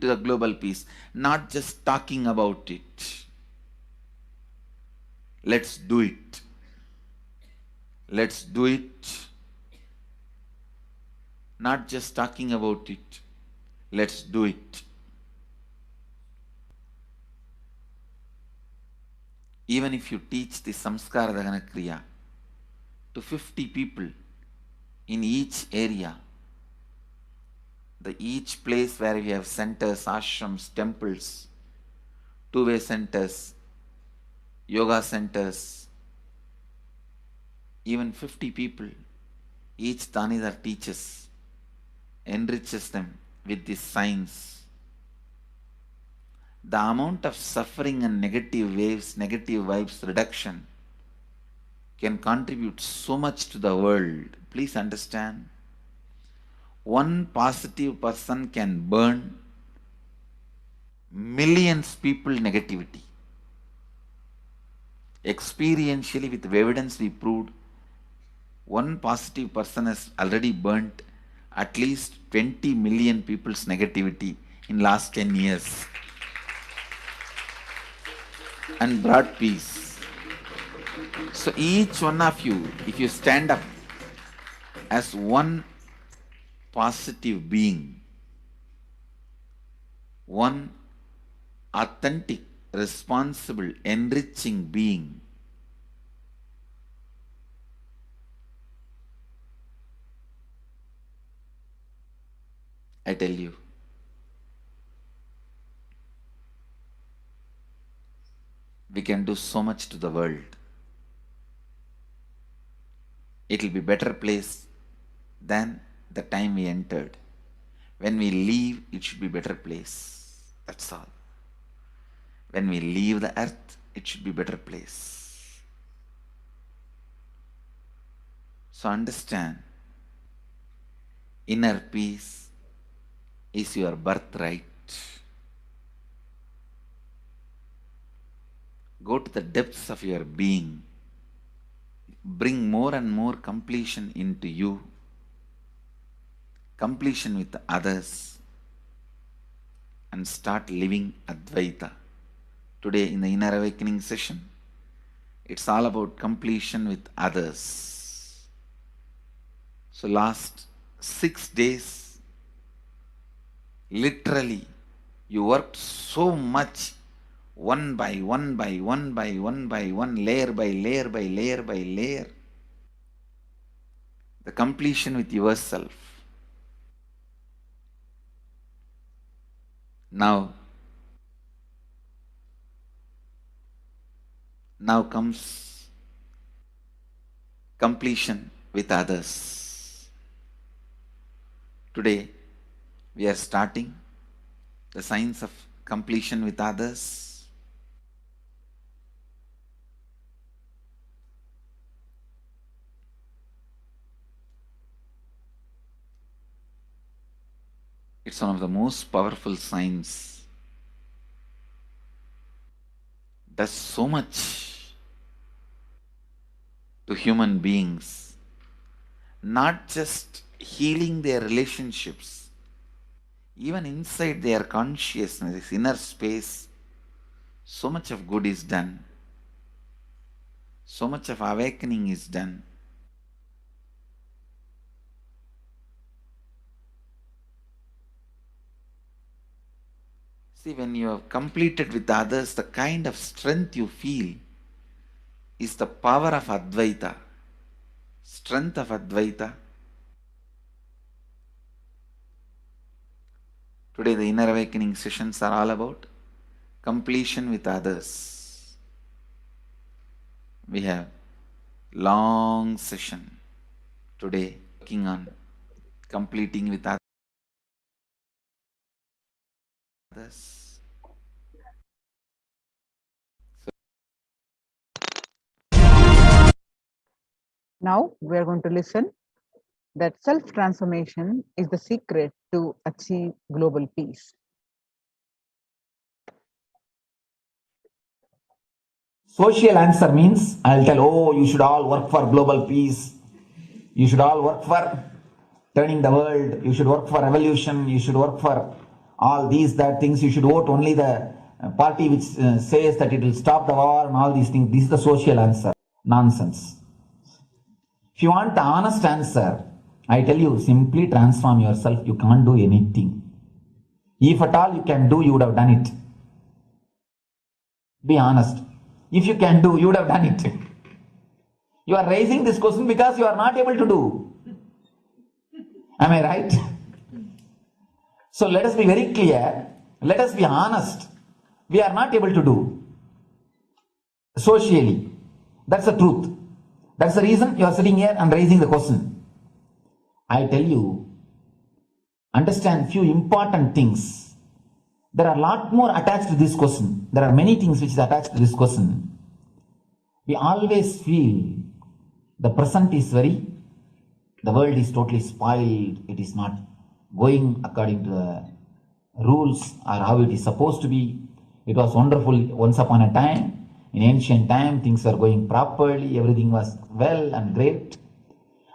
to the global peace, not just talking about it. Let's do it. Let's do it. Not just talking about it. Let's do it. Even if you teach the Samskara Dahana Kriya to 50 people in each area, each place where we have centers, ashrams, temples, two-way centers, yoga centers, even 50 people, each Danidhar teaches, enriches them with this science. The amount of suffering and negative waves, negative vibes reduction can contribute so much to the world. Please understand. One positive person can burn millions people negativity. Experientially, with evidence we proved, one positive person has already burnt at least 20 million people's negativity in last 10 years and brought peace. So each one of you, if you stand up as one positive being, one authentic, responsible, enriching being, I tell you, we can do so much to the world. It will be a better place than the time we entered. When we leave, it should be a better place. That's all. When we leave the earth, it should be a better place. So understand, inner peace is your birthright. Go to the depths of your being. Bring more and more completion into you. Completion with others. And start living Advaita. Today in the Inner Awakening session, it's all about completion with others. So last 6 days, literally, you worked so much, one by one by one by one by one, layer by layer by layer by layer. The completion with yourself. Now comes completion with others. Today, we are starting the science of completion with others. It's one of the most powerful science. Does so much to human beings, not just healing their relationships, even inside their consciousness, this inner space, so much of good is done. So much of awakening is done. See, when you have completed with others, the kind of strength you feel is the power of Advaita, strength of Advaita. Today the Inner Awakening sessions are all about completion with others. We have long session today working on completing with others. Now we are going to listen that self-transformation is the secret to achieve global peace. Social answer means I'll tell, oh, you should all work for global peace. You should all work for turning the world. You should work for revolution. You should work for all these, that things, you should vote only the party which says that it will stop the war and all these things. This is the social answer. Nonsense. If you want the honest answer, I tell you, simply transform yourself. You can't do anything. If at all you can do, you would have done it. Be honest. If you can do, you would have done it. You are raising this question because you are not able to do. Am I right? So let us be very clear. Let us be honest. We are not able to do. Socially. That's the truth. That's the reason you are sitting here and raising the question. I tell you, understand few important things. There are a lot more attached to this question. There are many things which is attached to this question. We always feel the present is the world is totally spoiled. It is not going according to the rules or how it is supposed to be. It was wonderful once upon a time. In ancient time, things were going properly. Everything was well and great.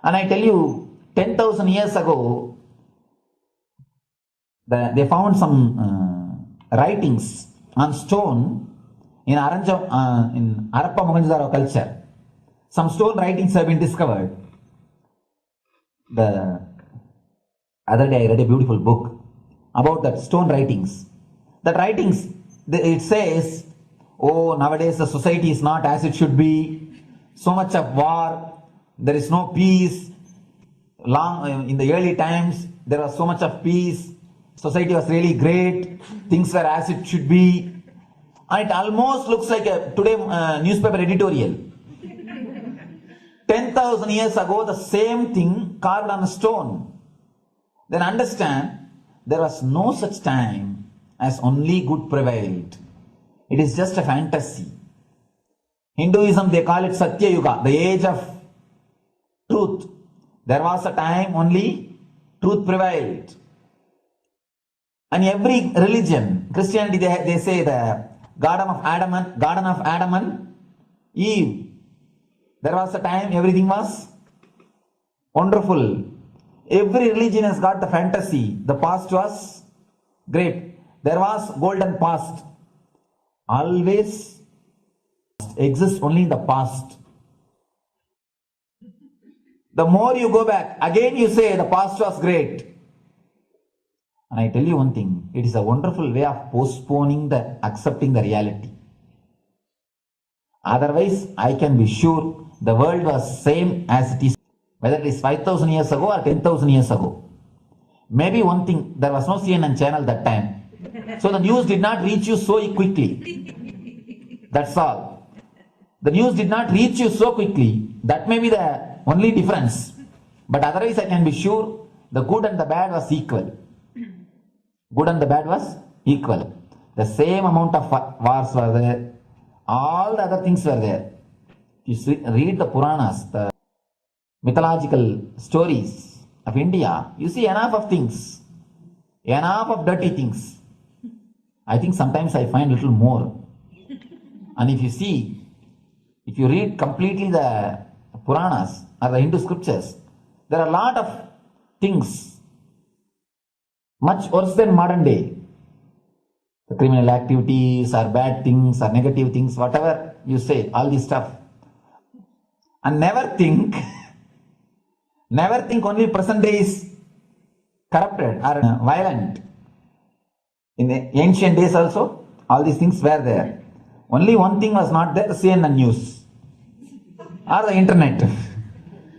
And I tell you, 10,000 years ago, they found some writings on stone in Harappa Mohenjo-daro culture. Some stone writings have been discovered. The other day I read a beautiful book about that stone writings. That writings, it says, oh, nowadays the society is not as it should be. So much of war. There is no peace. In the early times, there was so much of peace. Society was really great. Things were as it should be. And it almost looks like a today newspaper editorial. 10,000 years ago, the same thing carved on a stone. Then understand, there was no such time as only good prevailed. It is just a fantasy. Hinduism, they call it Satya Yuga, the age of truth. There was a time only truth prevailed. And every religion, Christianity, they say the Garden of Adam and Eve. There was a time everything was wonderful. Every religion has got the fantasy. The past was great. There was golden past. Always exists only in the past. The more you go back, again you say the past was great. And I tell you one thing, it is a wonderful way of postponing accepting the reality. Otherwise, I can be sure the world was same as it is, whether it is 5,000 years ago or 10,000 years ago. Maybe one thing, there was no CNN channel that time. So the news did not reach you so quickly. That's all. The news did not reach you so quickly. That may be the only difference. But otherwise, I can be sure the good and the bad was equal. Good and the bad was equal. The same amount of wars were there. All the other things were there. If you read the Puranas, the mythological stories of India, you see enough of things. Enough of dirty things. I think sometimes I find a little more. And if you read completely the Puranas or the Hindu scriptures, there are a lot of things much worse than modern day. The criminal activities or bad things or negative things, whatever you say, all this stuff. And never think only present day is corrupted or violent. In the ancient days also, all these things were there. Only one thing was not there, the CNN news or the internet.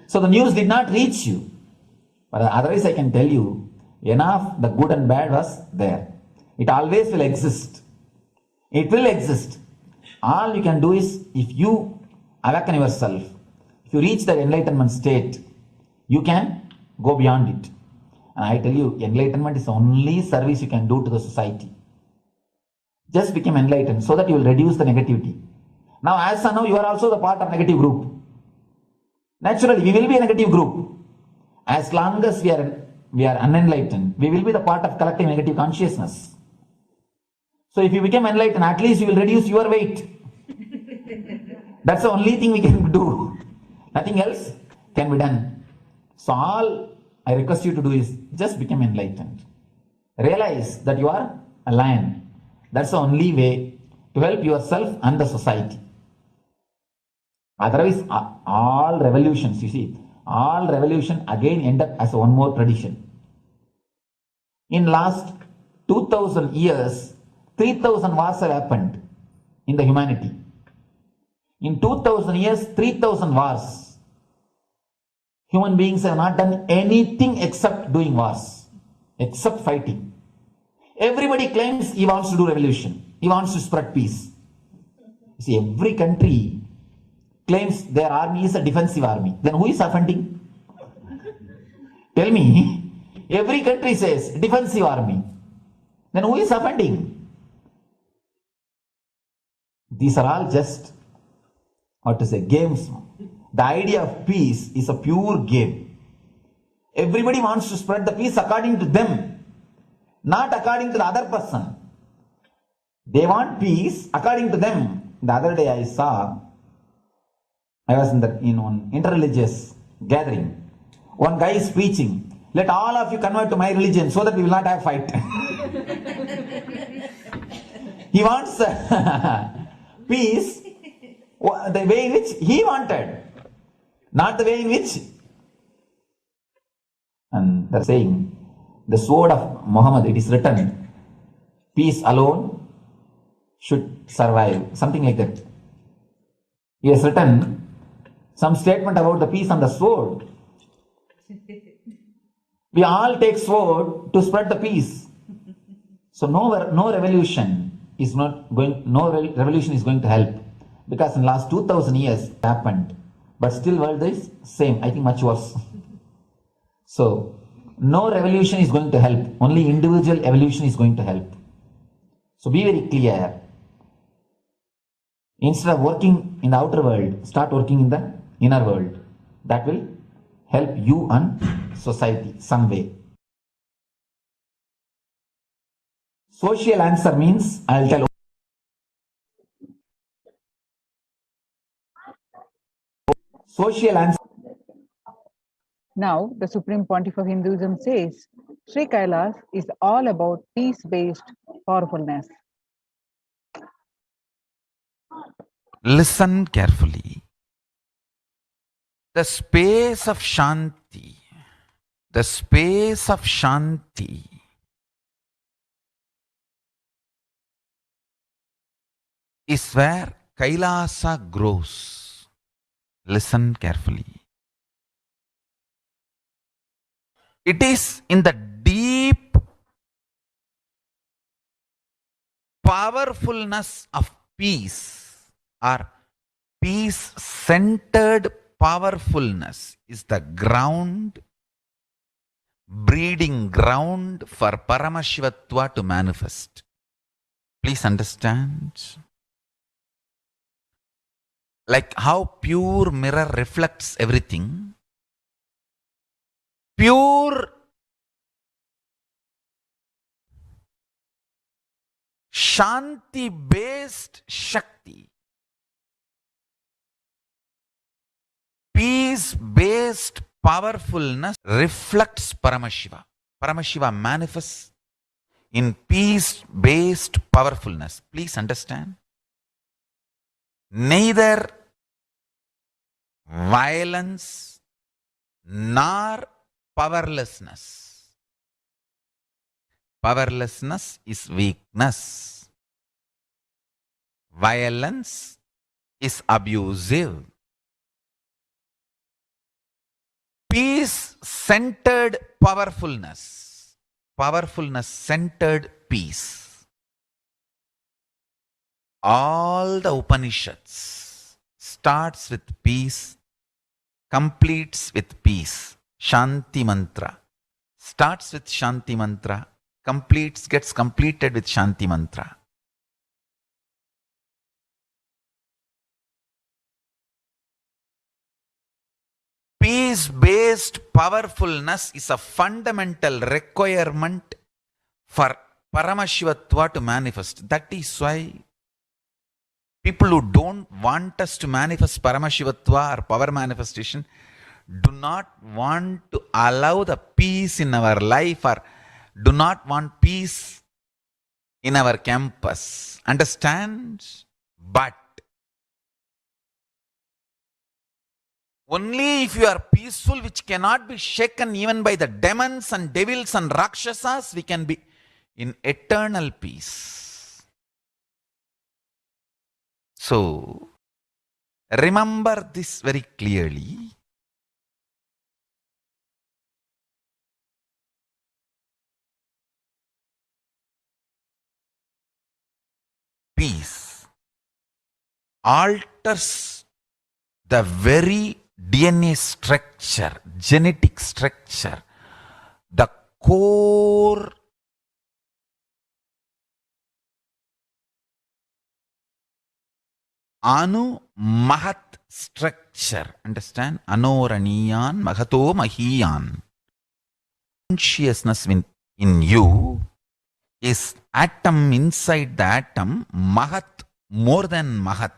So the news did not reach you. But otherwise I can tell you, enough the good and bad was there. It always will exist. It will exist. All you can do is, if you awaken yourself, if you reach the enlightenment state, you can go beyond it. And I tell you, enlightenment is the only service you can do to the society. Just become enlightened so that you will reduce the negativity. Now, as of now, you are also the part of negative group. Naturally, we will be a negative group. As long as we are unenlightened, we will be the part of collective negative consciousness. So if you become enlightened, at least you will reduce your weight. That's the only thing we can do. Nothing else can be done. So all I request you to do is just become enlightened. Realize that you are a lion. That's the only way to help yourself and the society. Otherwise, all revolutions, you see, all revolution again end up as one more tradition. In last 2000 years, 3000 wars have happened in the humanity. In 2000 years, 3000 wars. Human beings have not done anything except doing wars, except fighting. Everybody claims he wants to do revolution. He wants to spread peace. You see, every country claims their army is a defensive army. Then who is offending? Tell me. Every country says defensive army. Then who is offending? These are all just, games. The idea of peace is a pure game. Everybody wants to spread the peace according to them, not according to the other person. They want peace according to them. The other day I was in one interreligious gathering. One guy is preaching, let all of you convert to my religion so that we will not have fight. He wants peace the way in which he wanted, not the way in which. And they're saying, the sword of Muhammad, it is written, peace alone should survive. Something like that. He has written some statement about the peace on the sword. We all take sword to spread the peace. So no revolution is going to help, because in the last 2000 years it happened, but still world is same, I think much worse. So no revolution is going to help, only individual evolution is going to help. So be very clear. Instead of working in the outer world, start working in the inner world. That will help you and society some way. Social answer means, I'll tell. Social answer. Now, the Supreme Pontiff of Hinduism says, Sri Kailas is all about peace-based powerfulness. Listen carefully. The space of Shanti, is where Kailasa grows. Listen carefully. It is in the deep powerfulness of peace, or peace-centered powerfulness is the ground, breeding ground for Paramashivatva to manifest. Please understand. Like how pure mirror reflects everything, pure Shanti-based Shakti, peace-based powerfulness reflects Paramashiva. Paramashiva manifests in peace-based powerfulness. Please understand. Neither violence nor powerlessness. Powerlessness is weakness. Violence is abusive. Peace-centered powerfulness. Powerfulness-centered peace. All the Upanishads starts with peace, completes with peace. Shanti mantra starts with Shanti mantra, gets completed with Shanti mantra. Peace-based powerfulness is a fundamental requirement for Paramashivatva to manifest. That is why people who don't want us to manifest Paramashivatva or power manifestation do not want to allow the peace in our life or do not want peace in our campus. Understand? But only if you are peaceful, which cannot be shaken even by the demons and devils and rakshasas, we can be in eternal peace. So, remember this very clearly. Peace alters the very DNA structure, genetic structure, the core Anu Mahat structure. Understand? Anoraniyan Mahato Mahiyan. Consciousness in you is atom inside the atom, Mahat more than Mahat.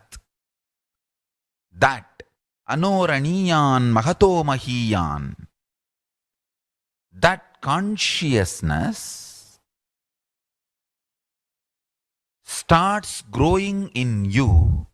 That Anoraniyan Mahato Mahiyan. That consciousness starts growing in you